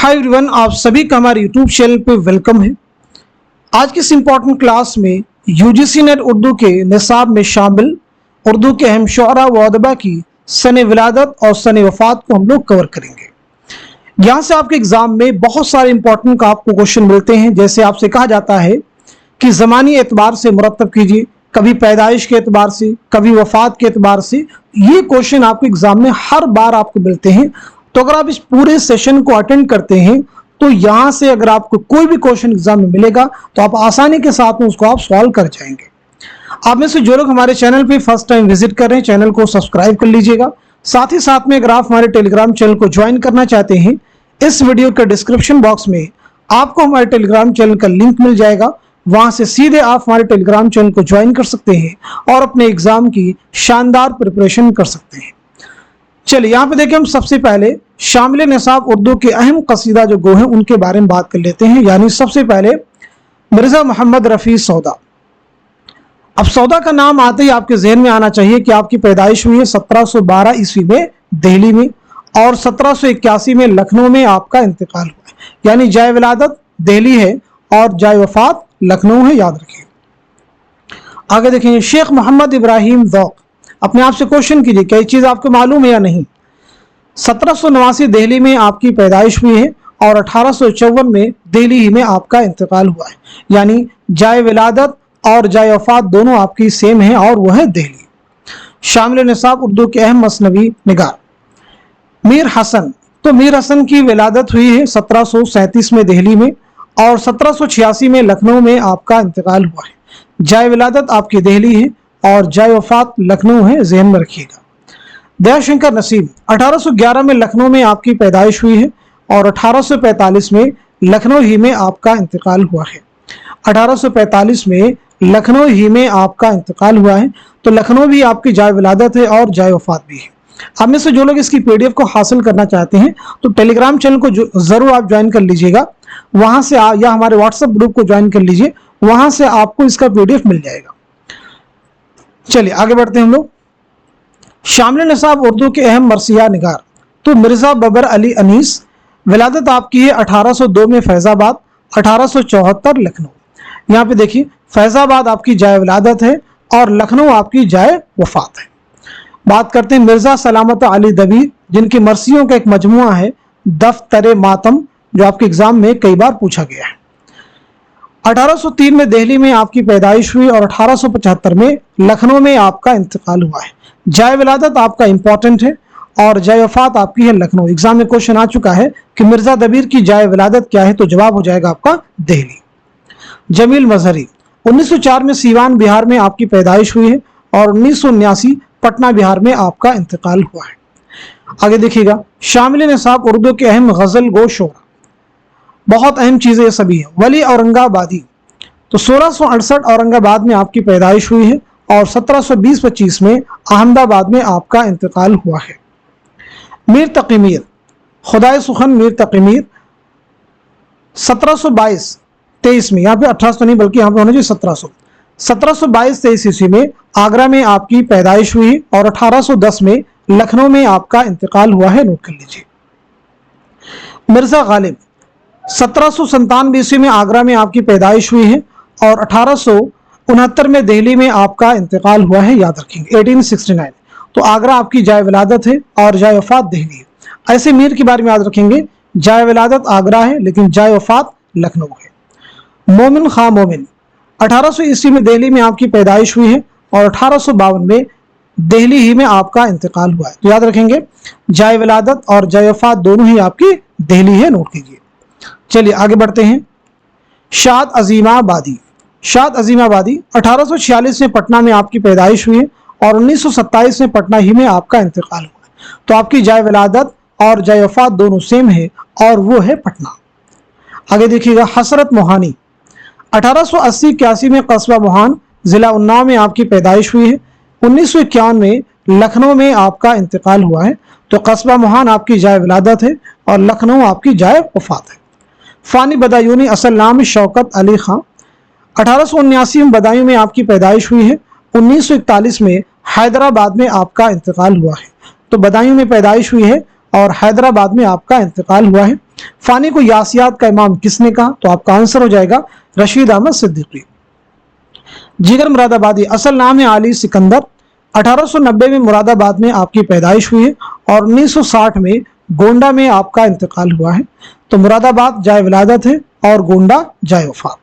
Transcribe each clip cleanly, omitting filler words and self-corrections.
Hi everyone, आप सभी का हमारे यूट्यूब चैनल पे वेलकम है। आज की इस इम्पॉर्टेंट क्लास में यूजीसी नेट उर्दू के निसाब में शामिल उर्दू के अहम शुअरा व अदबा की सन विलादत और सन वफात को हम लोग कवर करेंगे। यहाँ से आपके एग्जाम में बहुत सारे इंपॉर्टेंट आपको क्वेश्चन मिलते हैं। जैसे आपसे कहा जाता है कि ज़मानी एतबार से मुरतब कीजिए, कभी पैदाइश के एतबार से, कभी वफात के एतबार से। ये क्वेश्चन आपके एग्जाम में हर बार आपको मिलते हैं। तो अगर आप इस पूरे सेशन को अटेंड करते हैं तो यहाँ से अगर आपको कोई भी क्वेश्चन एग्जाम में मिलेगा तो आप आसानी के साथ में उसको आप सॉल्व कर जाएंगे। आप में से जो लोग हमारे चैनल पे फर्स्ट टाइम विजिट कर रहे हैं, चैनल को सब्सक्राइब कर लीजिएगा। साथ ही साथ में अगर आप हमारे टेलीग्राम चैनल को ज्वाइन करना चाहते हैं, इस वीडियो के डिस्क्रिप्शन बॉक्स में आपको हमारे टेलीग्राम चैनल का लिंक मिल जाएगा। वहां से सीधे आप हमारे टेलीग्राम चैनल को ज्वाइन कर सकते हैं और अपने एग्जाम की शानदार प्रिपरेशन कर सकते हैं। चलिए यहाँ पे देखिए, हम सबसे पहले शामिल निसाब उर्दू के अहम कसीदा जो गो हैं उनके बारे में बात कर लेते हैं। यानी सबसे पहले मिर्जा मोहम्मद रफ़ी सौदा। अब सौदा का नाम आते ही आपके जहन में आना चाहिए कि आपकी पैदाइश हुई है 1712 ईस्वी में दिल्ली में और 1781 में लखनऊ में आपका इंतकाल हुआ है। यानी जाए विलादत दिल्ली है और जाए वफात लखनऊ है, याद रखिए। आगे देखेंगे, शेख मोहम्मद इब्राहिम ज़ौक़। अपने आप से क्वेश्चन कीजिए, क्या ये चीज़ आपको मालूम है या नहीं। 1789 दिल्ली में आपकी पैदाइश हुई है और 1854 में दिल्ली ही में आपका इंतकाल हुआ है। यानी जाए विलादत और जाए वफात दोनों आपकी सेम है और वह है दिल्ली। शामिल निसाब उर्दू के अहम मसनवी निगार मीर हसन। तो मीर हसन की विलादत हुई है 1737 में दिल्ली में और 1786 में लखनऊ में आपका इंतकाल हुआ है। जाए विलादत आपकी दिल्ली है और जाए वफात लखनऊ है, जहन में रखिएगा। दयाशंकर नसीम। 1811 में लखनऊ में आपकी पैदाइश हुई है और 1845 में लखनऊ ही में आपका इंतकाल हुआ है। 1845 में लखनऊ ही में आपका इंतकाल हुआ है। तो लखनऊ भी आपकी जाए विलादत है और जाए वफात भी है। हम में से जो लोग इसकी पीडीएफ को हासिल करना चाहते हैं तो टेलीग्राम चैनल को जरूर आप ज्वाइन कर लीजिएगा। वहां से या हमारे व्हाट्सएप ग्रुप को ज्वाइन कर लीजिए, वहां से आपको इसका पीडीएफ मिल जाएगा। चलिए आगे बढ़ते हैं हम लोग। शामिल निसाब उर्दू के अहम मरसिया निगार। तो मिर्जा बबर अली अनीस। विलादत आपकी है 1802 में फैजाबाद, 1874 लखनऊ। यहाँ पे देखिए, फैजाबाद आपकी जाए विलादत है और लखनऊ आपकी जाए वफात है। बात करते हैं मिर्जा सलामत अली दबीर, जिनकी मरसियों का एक मजमुआ है दफ्तर मातम, जो आपके एग्जाम में कई बार पूछा गया है। 1803 में दिल्ली में आपकी पैदाइश हुई और 1875 में लखनऊ में आपका इंतकाल हुआ है। जाए विलादत आपका इंपॉर्टेंट है और जाए वफात आपकी है लखनऊ। एग्जाम में क्वेश्चन आ चुका है कि मिर्जा दबीर की जाए विलादत क्या है, तो जवाब हो जाएगा आपका दिल्ली। जमील मजहरी। 1904 में सीवान बिहार में आपकी पैदाइश हुई है और 1979 पटना बिहार में आपका इंतकाल हुआ है। आगे देखिएगा, शामिल निसाब उर्दू के अहम गजल गो शोरा। बहुत अहम चीजें ये सभी हैं। वली औरंगाबादी। तो 1668 औरंगाबाद में आपकी पैदाइश हुई है और 1720-25 में अहमदाबाद में आपका इंतकाल हुआ है। मीर तकी मीर। खुदाए सुखन मीर तकी मीर 1722-23 में, यहाँ पे 1800 नहीं बल्कि यहाँ पे होना चाहिए 1722-23 ईस्वी में आगरा में आपकी पैदाइश हुई और 1810 में लखनऊ में आपका इंतकाल हुआ है, नोट कर लीजिए। मिर्जा गालिब। 1797 ईस्वी में आगरा में आपकी पैदाइश हुई है और 1869 में दिल्ली में आपका इंतकाल हुआ है, याद रखेंगे 1869। तो आगरा आपकी जाए विलादत है और जाए वफात दिल्ली है। ऐसे मीर के बारे में याद रखेंगे, जाए विलादत आगरा है लेकिन जाए वफात लखनऊ है। मोमिन खां मोमिन। 1800 ईस्वी में दिल्ली में आपकी पैदाइश हुई है और 1852 में दिल्ली ही में आपका इंतकाल हुआ है। तो याद रखेंगे, जाए विलादत और जाए वफात दोनों ही आपकी दिल्ली है, नोट कीजिए। चलिए आगे बढ़ते हैं। शाद अजीमाबादी। शाद अजीमाबादी 1846 में पटना में आपकी पैदाइश हुई है और 1927 में पटना ही में आपका इंतकाल हुआ है। तो आपकी जाए विलादत और जाए वफात दोनों सेम है और वो है पटना। आगे देखिएगा, हसरत मोहानी। 1880-81 में कस्बा मोहान जिला उन्नाव में आपकी पैदाइश हुई है। 1951 में लखनऊ में आपका इंतकाल हुआ है। तो कस्बा मोहान आपकी जाए विलादत है और लखनऊ आपकी जाए वफात है। फानी बदायूनी, असल नाम शौकत अली खां। 1879 में बदायूं में आपकी पैदाइश हुई है। 1941 में हैदराबाद में आपका इंतकाल हुआ है। तो बदायूं में पैदाइश हुई है और हैदराबाद में आपका इंतकाल हुआ है। فانی کو یاسیات کا امام کس نے کہا؟ تو آپ کا آنسر ہو جائے گا رشید احمد صدیقی۔ جگر مراد آبادی اصل نام ہے علی سکندر۔ 1890 میں مراد آباد میں آپ کی پیدائش ہوئی ہے اور 1960 میں گونڈا میں آپ کا انتقال ہوا ہے۔ تو مراد آباد جائے ولادت ہے اور گونڈا جائے وفات۔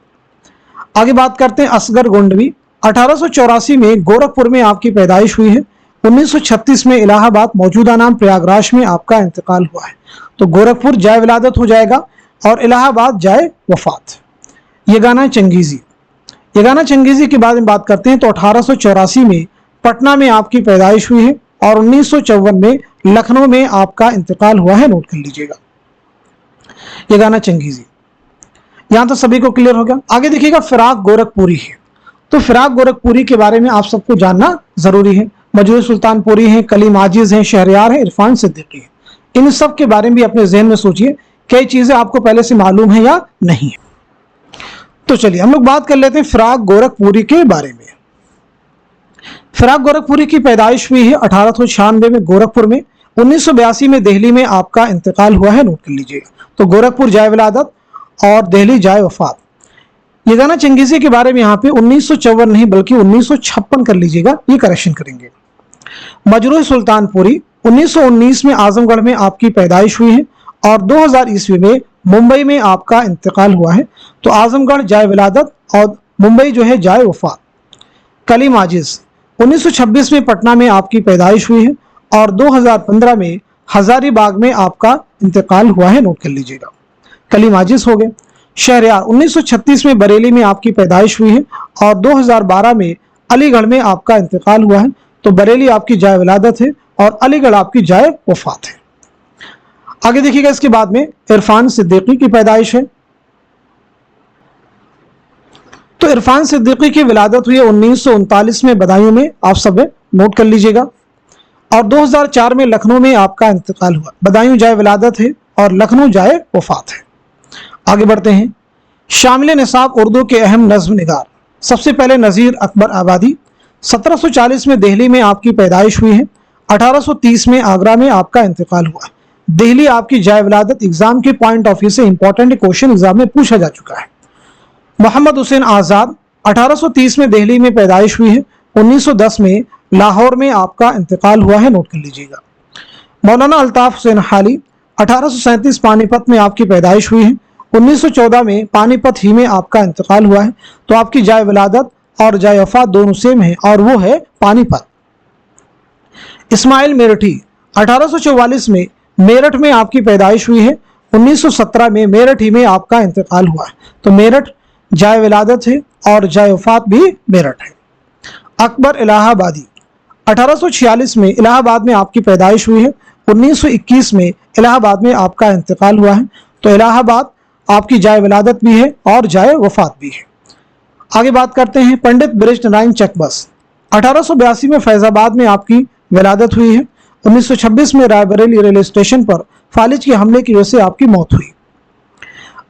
آگے بات کرتے ہیں اصغر گونڈوی۔ 1884 میں گورکھپور میں آپ کی پیدائش ہوئی ہے۔ 1936 میں الہ آباد موجودہ نام پریاگ راج میں آپ کا انتقال ہوا ہے۔ تو گورکھپور جائے ولادت ہو جائے گا اور الہ آباد جائے وفات۔ یگانہ چنگیزی، یگانہ چنگیزی کے بارے میں بات کرتے ہیں تو 1884 میں پٹنہ میں آپ کی پیدائش ہوئی ہے اور 1954 میں لکھنؤ میں آپ کا انتقال ہوا ہے، نوٹ کر لیجئے گا یگانہ چنگیزی۔ یہاں تو سبھی کو کلیئر ہو گیا۔ آگے دیکھیے گا فراق گورکھپوری ہے، تو فراق گورکھپوری کے بارے میں آپ سب کو جاننا ضروری ہے۔ مجروح سلطان پوری ہیں، کلیم عاجز ہیں، شہریار ہیں، عرفان صدیقی ہیں۔ ان سب کے بارے میں بھی اپنے ذہن میں سوچئے کئی چیزیں آپ کو پہلے سے معلوم ہیں یا نہیں ہے۔ تو چلیے ہم لوگ بات کر لیتے ہیں فراق گورکھپوری کے بارے میں۔ فراق گورکھپوری کی پیدائش ہوئی ہے 1896 میں گورکھپور میں۔ 1982 میں دہلی میں آپ کا انتقال ہوا ہے، نوٹ کر لیجئے گا۔ تو گورکھپور جائے ولادت اور دہلی جائے وفات۔ یگانہ چنگیزی کے بارے میں یہاں پہ 1954 نہیں بلکہ 1956 کر لیجئے گا، یہ کریکشن کریں گے۔ مجروح سلطان پوری 1919 میں اعظم گڑھ میں آپ کی پیدائش ہوئی ہے اور 2000 عیسوی میں ممبئی میں آپ کا انتقال ہوا ہے۔ تو اعظم گڑھ جائے ولادت اور ممبئی جو ہے جائے وفات۔ کلیم عاجز 1926 میں پٹنہ میں آپ کی پیدائش ہوئی ہے اور 2015 میں ہزاری باغ میں آپ کا انتقال ہوا ہے، نوٹ کر لیجئے گا۔ کلیم عاجز ہو گئے۔ شہریار 1936 میں بریلی میں آپ کی پیدائش ہوئی ہے اور 2012 میں علی گڑھ میں آپ کا انتقال ہوا ہے۔ تو بریلی آپ کی جائے ولادت ہے اور علی گڑھ آپ کی جائے وفات ہے۔ آگے دیکھیے گا اس کے بعد میں عرفان صدیقی کی پیدائش ہے۔ تو عرفان صدیقی کی ولادت ہوئی ہے 1939 میں بدایوں میں، آپ سب نوٹ کر لیجئے گا، اور 2004 میں لکھنؤ میں آپ کا انتقال ہوا۔ بدایوں جائے ولادت ہے اور لکھنؤ جائے وفات ہے۔ آگے بڑھتے ہیں۔ شامل نصاب اردو کے اہم نظم نگار، سب سے پہلے نذیر اکبر آبادی۔ 1740 میں دہلی میں آپ کی پیدائش ہوئی ہے۔ 1830 میں آگرہ میں آپ کا انتقال ہوا ہے۔ دہلی آپ کی جائے ولادت ایگزام کے پوائنٹ آف ویو سے امپورٹنٹ کوشچن ایگزام میں پوچھا جا چکا ہے۔ محمد حسین آزاد 1830 میں دہلی میں پیدائش ہوئی ہے۔ 1910 میں لاہور میں آپ کا انتقال ہوا ہے، نوٹ کر لیجئے گا۔ مولانا الطاف حسین حالی 1837 پانی پت میں آپ کی پیدائش ہوئی ہے۔ 1914 میں پانی پت ہی میں آپ کا انتقال ہوا ہے۔ تو آپ کی جائے ولادت اور جائے وفات دونوں سیم ہیں اور وہ ہے پانی پت۔ اسماعیل میرٹھی 1844 میں میرٹھ میں آپ کی پیدائش ہوئی ہے۔ 1917 میں میرٹھ ہی میں آپ کا انتقال ہوا ہے۔ تو میرٹھ جائے ولادت ہے اور جائے وفات بھی میرٹھ ہے۔ اکبر الہ آبادی 1846 میں الہ آباد میں آپ کی پیدائش ہوئی ہے۔ 1921 میں الہ آباد میں آپ کا انتقال ہوا ہے۔ تو الہ آباد آپ کی جائے ولادت بھی ہے اور جائے وفات بھی ہے۔ آگے بات کرتے ہیں پنڈت برج نارائن چکبس 1882 میں فیض آباد میں آپ کی ولادت ہوئی ہے۔ 1926 میں رائے بریلی ریلوے اسٹیشن پر فالج کے حملے کی وجہ سے آپ کی موت ہوئی۔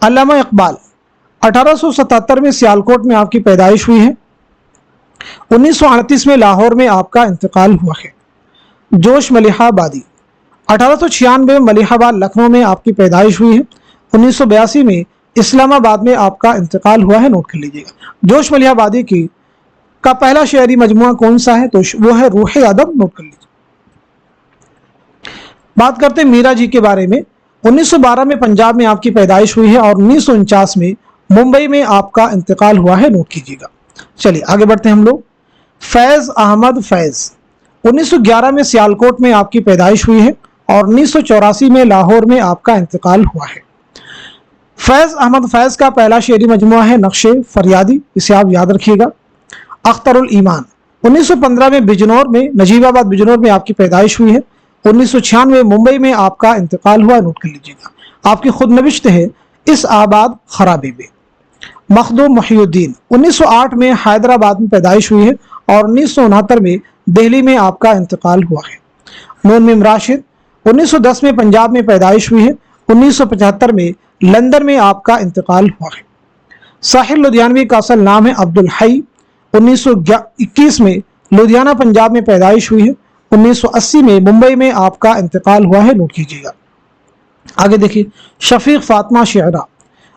علامہ اقبال 1877 میں سیالکوٹ میں آپ کی پیدائش ہوئی ہے۔ 1938 میں لاہور میں آپ کا انتقال ہوا ہے۔ جوش ملیحہ آبادی 1896 میں ملیحہ آباد لکھنؤ میں آپ کی پیدائش ہوئی ہے۔ 1982 میں اسلام آباد میں آپ کا انتقال ہوا ہے، نوٹ کر لیجئے گا۔ جوش ملیحہ آبادی کا پہلا شعری مجموعہ کون سا ہے؟ تو وہ ہے روح ادب، نوٹ کر لیجئے۔ بات کرتے ہیں میرا جی کے بارے میں۔ 1912 میں پنجاب میں آپ کی پیدائش ہوئی ہے اور 1949 میں ممبئی میں آپ کا انتقال ہوا ہے، نوٹ کیجئے گا۔ چلیے آگے بڑھتے ہیں ہم لوگ۔ فیض احمد فیض 1911 میں سیالکوٹ میں آپ کی پیدائش ہوئی ہے اور 1984 میں لاہور میں آپ کا انتقال ہوا ہے۔ فیض احمد فیض کا پہلا شعری مجموعہ ہے نقش فریادی، اسے آپ یاد رکھیے گا۔ اختر الایمان 1915 میں بجنور میں نجیب آباد بجنور میں آپ کی پیدائش ہوئی ہے۔ 1996 ممبئی میں آپ کا انتقال ہوا، نوٹ کر لیجئے گا۔ آپ کی خود نوشت ہے اس آباد خرابے میں۔ مخدوم محی الدین 1908 میں حیدرآباد میں پیدائش ہوئی ہے اور 1969 میں دہلی میں آپ کا انتقال ہوا ہے۔ نون میم راشد 1910 میں پنجاب میں پیدائش ہوئی ہے۔ 1975 میں لندن میں آپ کا انتقال ہوا ہے۔ ساحر لدھیانوی کا اصل نام ہے عبدالحی۔ 1921 میں لدھیانہ پنجاب میں پیدائش ہوئی ہے۔ 1980 میں ممبئی میں آپ کا انتقال ہوا ہے، نوٹ کیجیے گا۔ आगे देखिए, शफीक फातिमा शेरा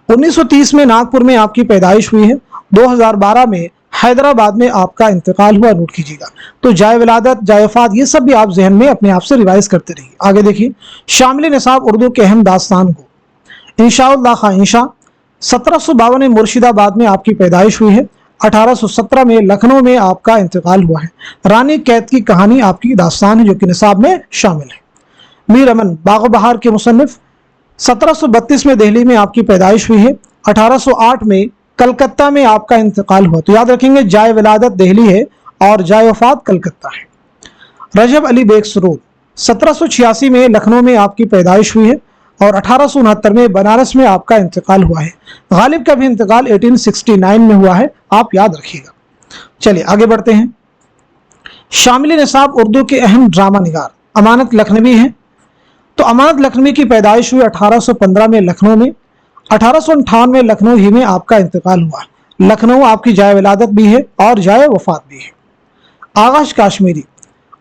1930 में नागपुर में आपकी पैदाइश हुई है, 2012 में हैदराबाद में आपका इंतकाल हुआ। नोट कीजिएगा। तो जाए विलादत, जाए वफात, ये सब भी आप जहन में अपने आप से रिवाइज करते रहिए। आगे देखिए, शामिल निसाब उर्दू के अहम दास्तान को इंशाअल्लाह खाइंशा 1752 में मुर्शिदाबाद में आपकी पैदाइश हुई है, 1817 में लखनऊ में आपका इंतकाल हुआ है। रानी कैद की कहानी आपकी दास्तान है जो कि निसाब में शामिल है। मीर अमन बाग़ बहार के मुसन्निफ 1732 में दिल्ली में आपकी पैदाइश हुई है, 1808 में कलकत्ता में आपका इंतकाल हुआ। तो याद रखेंगे, जाए विलादत दिल्ली है और जाए वफात कलकत्ता है। रजब अली बेग सरूर 1786 में लखनऊ में आपकी पैदाइश हुई है और 1869 में बनारस में आपका इंतकाल हुआ है। गालिब का भी इंतकाल 1869 में हुआ है, आप याद रखिएगा। चलिए आगे बढ़ते हैं। शामिल निसाब उर्दू के अहम ड्रामा निगार अमानत लखनवी हैं। तो अमानत लखनवी की पैदाइश हुई 1815 में लखनऊ में, 1858 में लखनऊ ही में आपका इंतकाल हुआ। लखनऊ आपकी जाए विलादत भी है और जाए वफात भी है। आगाश काश्मीरी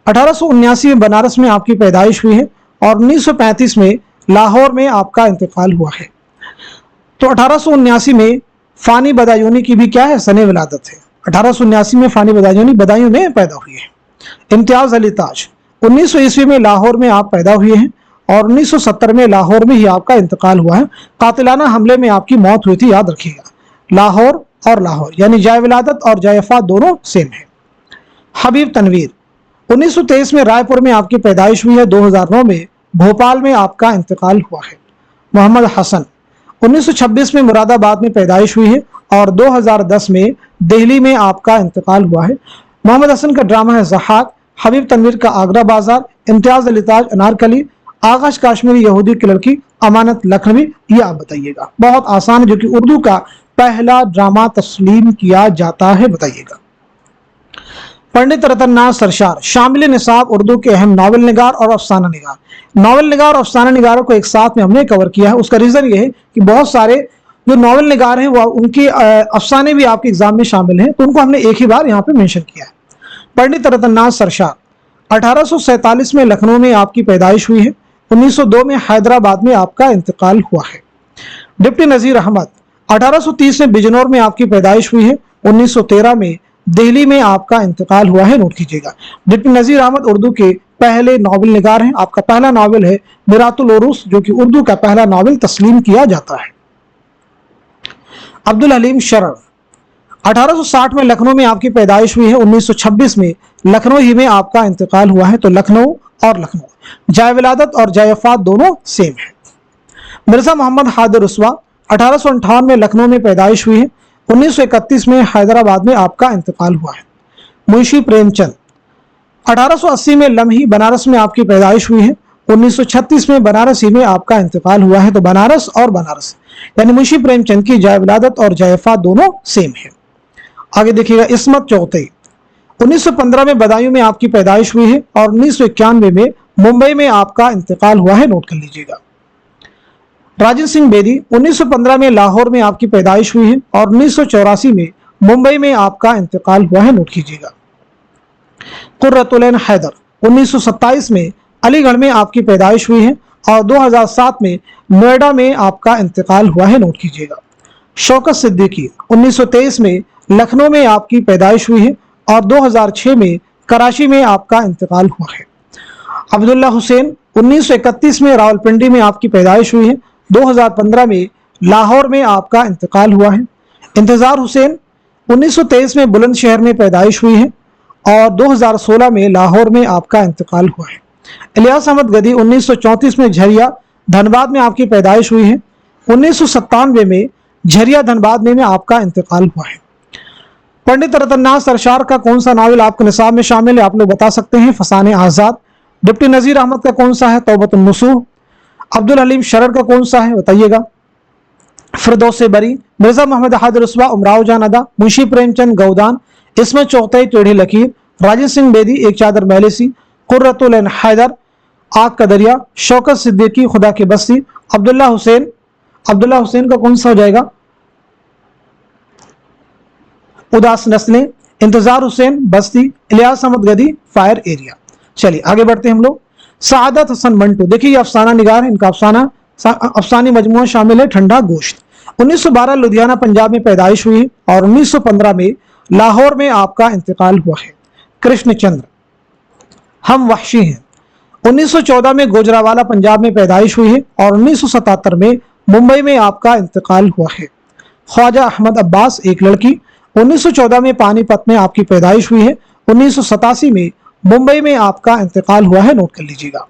1879 में बनारस में आपकी पैदाइश हुई है और 1935 में लाहौर में आपका इंतकाल हुआ है। तो 1879 में फ़ानी बदायूनी की भी क्या है, सने विलादत है। 1879 में फ़ानी बदायूनी बदायूं में पैदा हुई है। इम्तियाज़ अली ताज 1900 ईस्वी में लाहौर में आप पैदा हुए हैं और 1970 में लाहौर में ही आपका इंतकाल हुआ है। कातिलाना हमले में आपकी मौत हुई थी, याद रखिएगा। लाहौर और लाहौर यानी जाए विलादत और जाए वफात दोनों सेम है। हबीब तनवीर 1923 में रायपुर में आपकी पैदाइश हुई है, 2009 में भोपाल में आपका इंतकाल हुआ है। मोहम्मद हसन 1926 में मुरादाबाद में पैदाइश हुई है और 2010 में दिल्ली में आपका इंतकाल हुआ है। मोहम्मद हसन का ड्रामा है ज़हाक, हबीब तनवीर का आगरा बाजार, इम्तियाज़ अली ताज अनारकली, आगाश काश्मीरी यहूदी की लड़की, अमानत लखनवी, ये आप बताइएगा। बहुत आसान है, जो कि उर्दू का पहला ड्रामा तस्लीम किया जाता है, बताइएगा। पंडित रतन नाथ सरशार शामिल निसाब उर्दू के अहम नावल निगार और अफसाना निगार। नावल निगार और अफसाना निगारों को एक साथ में हमने कवर किया है। उसका रीजन ये है कि बहुत सारे जो नावल निगार हैं वो उनके अफसाने भी आपके एग्जाम में शामिल हैं, तो उनको हमने एक ही बार यहाँ पे मेंशन किया है। पंडित रतन नाथ सरशार 1847 में लखनऊ में आपकी पैदाइश हुई है, 1902 में हैदराबाद में आपका इंतकाल हुआ है। डिप्टी नज़ीर अहमद 1830 में बिजनौर में आपकी पैदाइश हुई है, 1913 में दिल्ली में आपका इंतकाल हुआ है। नोट कीजिएगा। डिप्टी नज़ीर अहमद उर्दू के पहले नावल निगार हैं। आपका पहला नावल है मिरातुल उरूस, जो कि उर्दू का पहला नावल तस्लीम किया जाता है। अब्दुल हलीम शरर 1860 में लखनऊ में आपकी पैदाइश हुई है, 1926 में लखनऊ ही में आपका इंतकाल हुआ है। तो लखनऊ और लखनऊ, जाए विलादत और जाए वफात दोनों सेम है। मिर्जा मोहम्मद हादिर रुस्वा 1858 में लखनऊ में पैदाइश हुई है, 1931 में हैदराबाद में आपका इंतकाल हुआ है। मुंशी प्रेमचंद 1880 में लम्ही बनारस में आपकी पैदाइश हुई है, 1936 में बनारस ही में आपका इंतकाल हुआ है। तो बनारस और बनारस यानी मुंशी प्रेमचंद की जाए विलादत और जाए वफात दोनों सेम है। आगे देखिएगा। इस्मत चौथे 1915 में बदायूं में आपकी पैदाइश हुई है और 1991 में मुंबई में आपका इंतकाल हुआ है। नोट कर लीजिएगा। राजन सिंह बेदी 1915 में लाहौर में आपकी पैदाइश हुई है और 1984 में मुंबई में आपका इंतकाल हुआ है। नोट कीजिएगा। कुर्रतुल ऐन हैदर 1927 में अलीगढ़ में आपकी पैदाइश हुई है और 2007 में नोएडा में आपका इंतकाल हुआ है। नोट कीजिएगा। शौकत सिद्दीकी 1923 में लखनऊ में आपकी पैदाइश हुई है और 2006 में कराची में आपका इंतकाल हुआ है। अब्दुल्ला हुसैन 1931 में रावलपिंडी में आपकी पैदाइश हुई है, 2015 में लाहौर में आपका इंतकाल हुआ है। इंतजार हुसैन 1923 में बुलंदशहर में पैदाइश हुई है और 2016 में लाहौर में आपका इंतकाल हुआ है। इलियास अहमद गदी 1934 में झरिया धनबाद में आपकी पैदाइश हुई है, 1997 में झरिया धनबाद में आपका इंतकाल हुआ है। पंडित रतन नाथ सरशार का कौन सा नावल आपके निसाब में शामिल है, आप लोग बता सकते हैं। फसाने आज़ाद। डिप्टी नज़ीर अहमद का कौन सा है, तौबतुन नसूह। अब्दुल हलीम शरर का कौन सा है, बताइएगा। फिरदौस बरी। मिर्जा मोहम्मद हादिर रुस्वा, उमराव जान अदा, मुंशी प्रेमचंद गौदान, इस्मत चौथे टेढ़ी लकीर, राजन सिंह बेदी एक चादर मैलेसी, कुर्रतुल ऐन हैदर, आग का दरिया, शौकत सिद्दीकी खुदा की बस्ती, अब्दुल्ला हुसैन का कौन सा हो जाएगा, उदास नस्लें, इंतजार हुसैन बस्ती, इलियास अहमद गदी फायर एरिया। चलिए आगे बढ़ते हैं हम लोग। सआदत हसन मंटू, देखिए ये अफसाना निगार है, इनका अफसाना अफसानी मजमूआ शामिल है ठंडा गोश्त। 1912 लुधियाना पंजाब में पैदाइश हुई है और 1915 में लाहौर में आपका इंतकाल हुआ है। कृष्णचंद्र, हम वहशी हैं। 1914 में गुजरावाला पंजाब में पैदाइश हुई है और 1977 में मुंबई में आपका इंतकाल हुआ है। ख्वाजा अहमद अब्बास, एक लड़की, 1914 में पानीपत में आपकी पैदाइश हुई है। 1987 में मुंबई में आपका इंतकाल हुआ है, नोट कर लीजिएगा।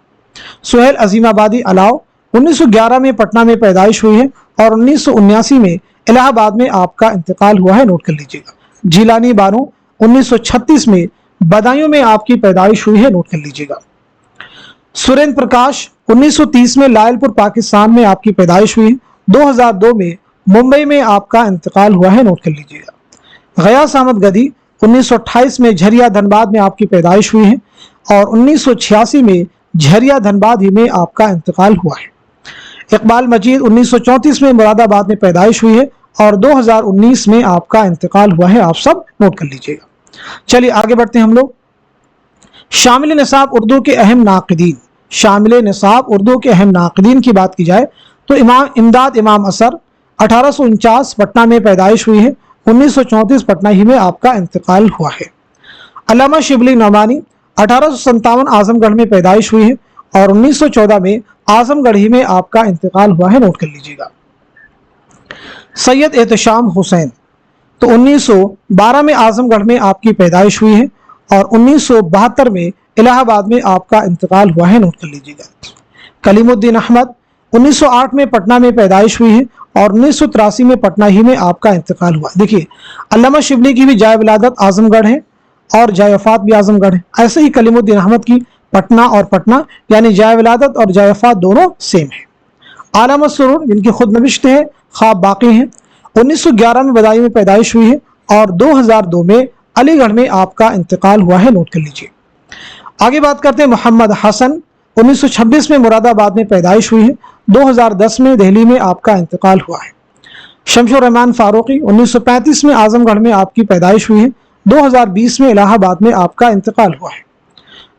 सुहेल अजीमाबादी अलाव, 1911 में पटना में पैदाइश हुई है और 1979 में इलाहाबाद में आपका इंतकाल हुआ है, नोट कर लीजिएगा। जिलानी बानो, 1936 में बदायूं में आपकी पैदाइश हुई है, नोट कर लीजिएगा। सुरेंद्र प्रकाश, 1930 में लायलपुर पाकिस्तान में आपकी पैदाइश हुई है। 2002 में मुंबई में आपका इंतकाल हुआ है, नोट कर लीजिएगा। गयास अहमद गदी, 1928 में झरिया धनबाद में आपकी पैदाइश हुई है और 1986 में झरिया धनबाद ही में आपका इंतकाल हुआ है। इकबाल मजीद, 1934 में मुरादाबाद में पैदाइश हुई है और 2019 में आपका इंतकाल हुआ है। आप सब नोट कर लीजिएगा। चलिए आगे बढ़ते हैं हम लोग। शामिल निसाब उर्दू के अहम नाक़िदीन। शामिल निसाब उर्दू के अहम नाक़िदीन की बात की जाए तो इमदाद इमाम असर, 1849 पटना में पैदाइश हुई है। 1934 पटना ही में आपका इंतकाल हुआ है। अल्लामा शिबली नौमानी, 1857 आजमगढ़ में पैदाइश हुई है और 1914 में आजमगढ़ ही में आपका इंतकाल हुआ है, नोट कर लीजिएगा। सैयद एहतशाम हुसैन, तो 1912 में आजमगढ़ में आपकी पैदाइश हुई है और 1972 में इलाहाबाद में आपका इंतकाल हुआ है, नोट कर लीजिएगा। कलीमुद्दीन अहमद, 1908 में पटना में पैदाइश हुई है और 1983 में पटना ही में आपका इंतकाल हुआ। देखिए, अल्लामा शिबली की भी जाय विलादत आजमगढ़ है और जाय वफात भी आजमगढ़ है। ऐसे ही कलीमुद्दीन अहमद की पटना और पटना यानी जाय विलादत और जाय वफात दोनों सेम है। आला मसरूर, जिनकी खुद नविश्त है, ख्वाब बाकी हैं, 1911 में बदायूं में पैदाइश हुई है और 2002 में अलीगढ़ में आपका इंतकाल हुआ है, नोट कर लीजिए। आगे बात करते हैं मोहम्मद हसन, 1926 में मुरादाबाद में पैदाइश हुई है। 2010 में दिल्ली में आपका इंतकाल हुआ है। शमशुर रहमान फारूकी, 1935 में आजमगढ़ में आपकी पैदाइश हुई है। 2020 में इलाहाबाद में आपका इंतकाल हुआ है।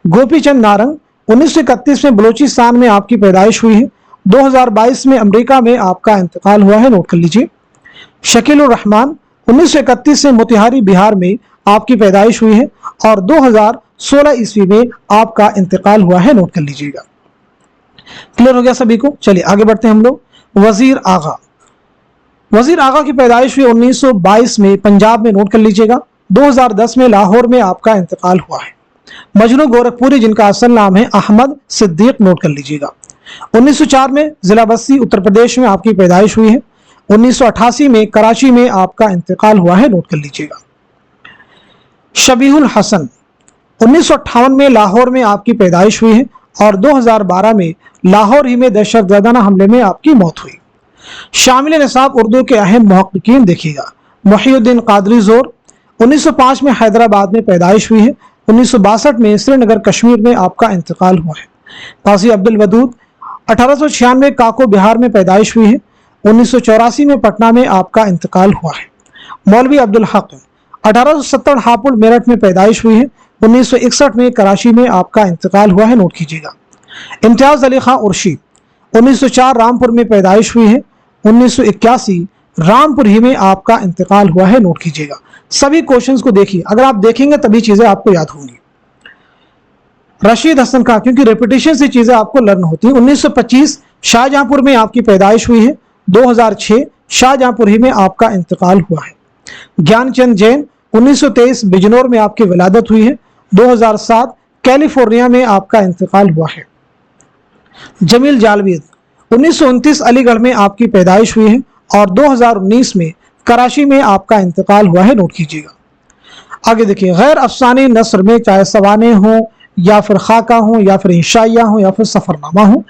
गोपी चंद नारंग, 1931 में बलूचिस्तान में आपकी पैदाइश हुई है। 2022 में अमेरिका में आपका इंतकाल हुआ है, नोट कर लीजिए। शकीलुर रहमान, 1931 में मोतिहारी बिहार में आपकी पैदाइश हुई है और 2016 ईस्वी में आपका इंतकाल हुआ है, नोट कर लीजिएगा। क्लियर हो गया सभी को। चलिए आगे बढ़ते हैं हम लोग। वजीर आगा, वजीर आगा की पैदाइश हुई 1922 में पंजाब में, नोट कर लीजिएगा। 2010 में लाहौर में आपका इंतकाल हुआ है। मजनू गोरखपुरी, जिनका असल नाम है अहमद सिद्दीक, नोट कर लीजिएगा। 1904 में जिला बस्ती उत्तर प्रदेश में आपकी पैदाइश हुई है। 1988 में कराची में आपका इंतकाल हुआ है, नोट कर लीजिएगा। शबीहुल हसन, 1958 में लाहौर में आपकी पैदाइश हुई है और 2012 में लाहौर ही में दहशतगर्दाना हमले में आपकी मौत हुई। शामिल निसाब उर्दू के अहम मुहक्किकीन देखिएगा। मुहिउद्दीन कादरी जोर, 1905 में हैदराबाद में पैदाइश हुई है। 1962 में श्रीनगर कश्मीर में आपका इंतकाल हुआ है। काजी अब्दुल वदूद, 1896 काको बिहार में पैदाइश हुई है। 1984 में पटना में आपका इंतकाल हुआ है। मौलवी अब्दुल हक, 1870 हापुड़ मेरठ में पैदाइश हुई है। 1961 में कराची में आपका इंतकाल हुआ है, नोट कीजिएगा। इम्तियाज अली खां उर्शी, 1904 रामपुर में पैदाइश हुई है। 1981 रामपुर ही में आपका इंतकाल हुआ है, नोट कीजिएगा। सभी क्वेश्चंस को देखिए, अगर आप देखेंगे तभी चीजें आपको याद होंगी। रशीद हसन खां, क्योंकि रेपिटेशन से चीजें आपको लर्न होती हैं। 1925 शाहजहांपुर में आपकी पैदाइश हुई है। 2006 शाहजहांपुर ही में आपका इंतकाल हुआ है। ज्ञानचंद जैन, 1923 बिजनौर में आपकी विलादत हुई है। 2007 कैलिफोर्निया में आपका इंतकाल हुआ है। जमील जालवीद, 1929 अलीगढ़ में आपकी पैदाइश हुई है और 2019 में कराची में आपका इंतकाल हुआ है, नोट कीजिएगा। आगे देखिए, गैर अफसानी नस्र में चाहे सवाने हों या फिर खाका हों या फिर इंशाइया हों या फिर सफरनामा हों,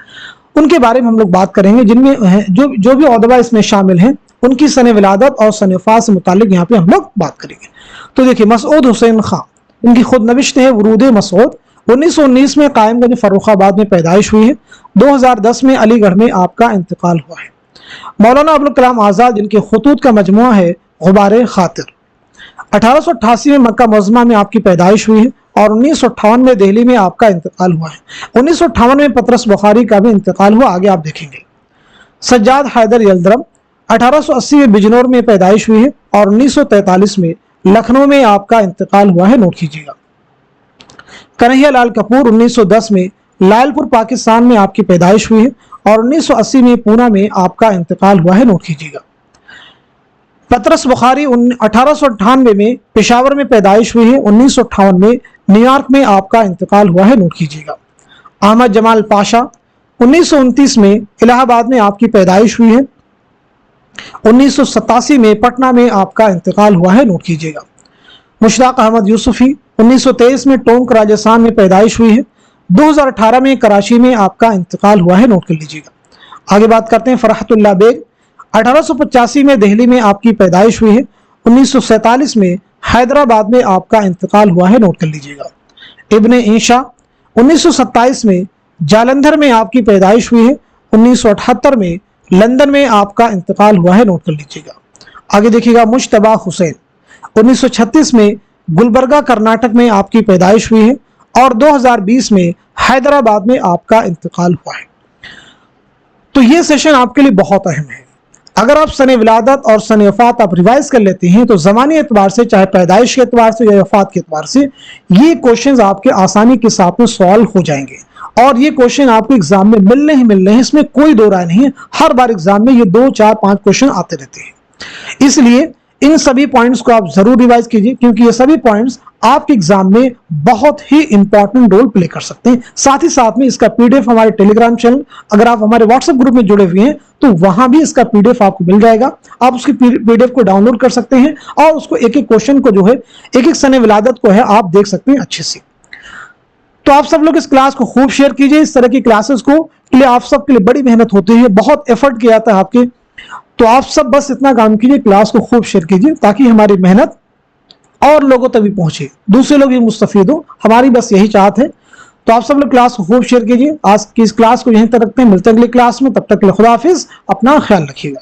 उनके बारे में हम लोग बात करेंगे, जिनमें जो भी औदबा इसमें शामिल हैं उनकी सन विलादत और सन वफात से मुतालिक यहाँ पे हम लोग बात करेंगे। तो देखिए, मसूद हुसैन खां, इनकी खुद नविश्त है वरूद मसूद, 1919 में कायमगंज फर्रुखाबाद में पैदाइश हुई है। 2010 में अलीगढ़ में आपका इंतकाल हुआ है। मौलाना अबुल कलाम आज़ाद, जिनके खतूत का मजमुआ है गुबारे खातिर, 1888 में मक्का मुअज़्ज़मा में आपकी पैदाइश हुई है और 1958 में दिल्ली में आपका इंतकाल हुआ है। 1958 में पतरस बुखारी का भी इंतकाल हुआ, आगे आप देखेंगे। सज्जाद हैदर यल्दरम 1880 में बिजनौर में पैदाइश हुई है और 1943 में लखनऊ में आपका इंतकाल हुआ है, नोट कीजिएगा। कन्हैया लाल कपूर 1910 में लालपुर पाकिस्तान में आपकी पैदाइश हुई है और 1980 में पूना में आपका इंतकाल हुआ है, नोट कीजिएगा। पतरस बुखारी 1898 में पेशावर में पैदाइश हुई है, 1958 में न्यूयॉर्क में आपका इंतकाल हुआ है, नोट कीजिएगा। अहमद जमाल पाशा 1929 में इलाहाबाद में आपकी पैदाइश हुई है, 1987 में पटना में आपका इंतकाल हुआ है, नोट कीजिएगा। मुश्ताक अहमद यूसुफी 1923 में टोंक राजस्थान में पैदाइश हुई है, 2018 में कराची में आपका इंतकाल हुआ है, नोट कर लीजिएगा। आगे बात करते हैं फरहतुल्लाह बेग 1885 में दिल्ली में आपकी पैदाइश हुई है, 1947 में हैदराबाद में आपका इंतकाल हुआ है, नोट कर लीजिएगा। इब्ने ईशा 1927 में जालंधर में आपकी पैदाइश हुई है, 1978 में लंदन में आपका इंतकाल हुआ है, नोट कर लीजिएगा। आगे देखिएगा मुश्तबा हुसैन 1936 में गुलबर्गा कर्नाटक में आपकी पैदाइश हुई है और 2020 में हैदराबाद में आपका इंतकाल हुआ है। तो ये सेशन आपके लिए बहुत अहम है। अगर आप सने विलादत और सने वफात आप रिवाइज कर लेते हैं तो ज़मानी एतबार से, चाहे पैदाइश के एतबार से या वफात के एतबार से, ये क्वेश्चंस आपके आसानी के साथ में सॉल्व हो जाएंगे और ये क्वेश्चन आपको एग्जाम में मिलने ही मिलने हैं, इसमें कोई दो राय नहीं है। हर बार एग्जाम में ये 2, 4, 5 क्वेश्चन आते रहते हैं। इसलिए इन सभी पॉइंट्स को आप जरूर रिवाइज कीजिए क्योंकि ये सभी पॉइंट्स आपके एग्जाम में बहुत ही इंपॉर्टेंट रोल प्ले कर सकते हैं। साथ ही साथ में इसका पीडीएफ हमारे टेलीग्राम चैनल, अगर आप हमारे व्हाट्सएप ग्रुप में जुड़े हुए हैं तो वहां भी इसका पीडीएफ आपको मिल जाएगा। आप उसकी पीडीएफ को डाउनलोड कर सकते हैं और उसको एक एक क्वेश्चन को जो है, एक एक सने विलादत को है, आप देख सकते हैं अच्छे से। तो आप सब लोग इस क्लास को खूब शेयर कीजिए। इस तरह की क्लासेस को के लिए आप सबके लिए बड़ी मेहनत होती है, बहुत एफर्ट किया जाता है आपके, तो आप सब बस इतना काम कीजिए, क्लास को खूब शेयर कीजिए ताकि हमारी मेहनत और लोगों तक भी पहुंचे, दूसरे लोग भी मुस्तफीद हो। हमारी बस यही चाहत है। तो आप सब लोग क्लास को खूब शेयर कीजिए। आज की इस क्लास को यहीं तक रखते हैं, मिलते हैं अगली क्लास में। तब तक के लिए खुदा हाफिज, अपना ख्याल रखिएगा।